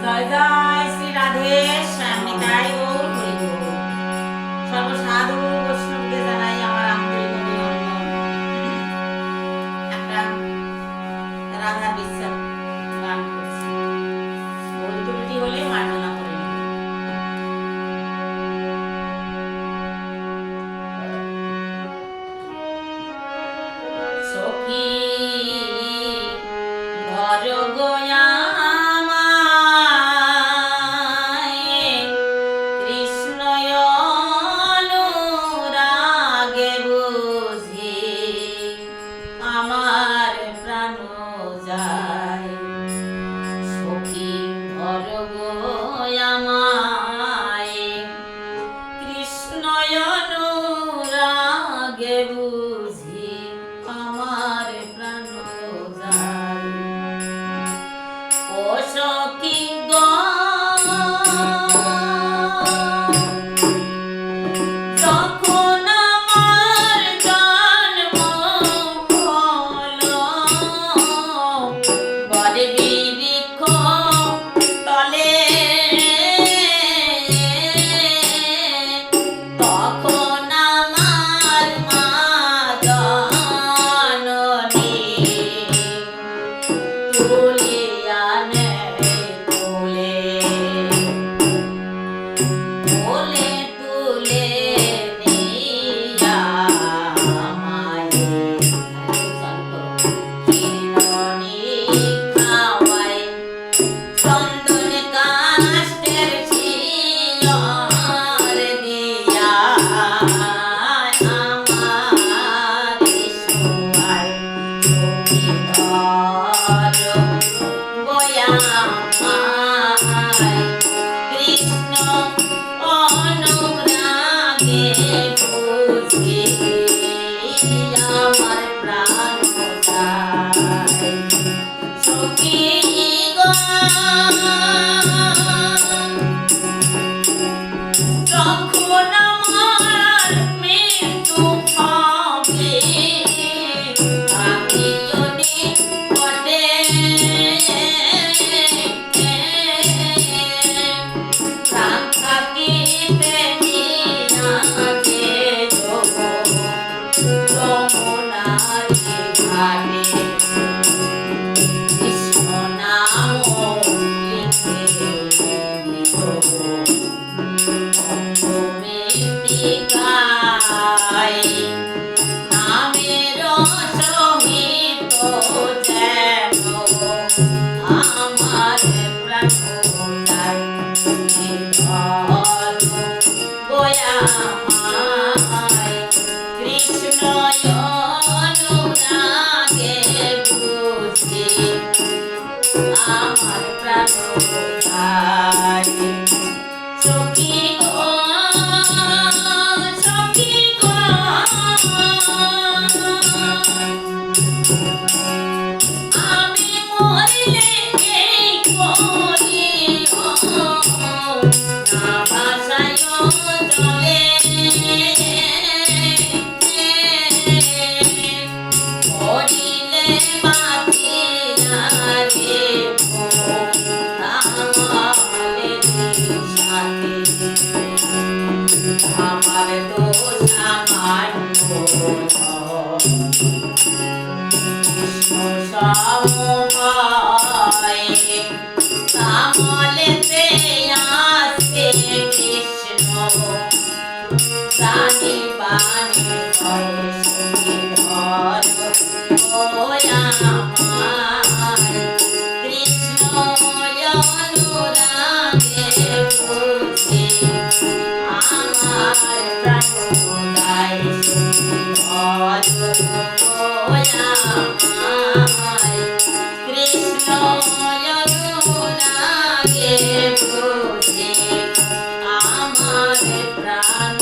জয় জয় শ্রী রাধে শ্যামী তাই গৌর হরি গৌর। সর্বসাধু বৈষ্ণবকে জানাই আমার আন্তরিক অভিনন্দন। একটা রাধা বিশ্বাস গান করছি, ভুল ত্রুটি হলে মার্জনা করে নেব। সখী ধর গোয়া আমার প্রাণ যায় সখী ধর গো আমায় কৃষ্ণ অনুরাগে বুঝি আমার প্রাণ যায় ও সখী গো কৃষ্ণ অনুরাগে বুঝি আমার প্রাণ যায় সখী গো যখন আমার মৃত্যু হবে আমি যদি বটে নামের সহিত যেন আমার প্রাণ যায় কৃষ্ণ অনুরাগে বুঝি আমার প্রাণ যায় সখী গো সখী গো আমি মরিলে এই করিব না ভাষায় জলে মরিলে বাঁচিয়া রে আমার দোষ আমার কামলেতে আসে কৃষ্ণ জানি বাণী ধর আমার কৃষ্ণ অনুরাগে বুঝি আমার প্রাণ যায় ধর কৃষ্ণ অনুরাগে বুঝি আমার প্রাণ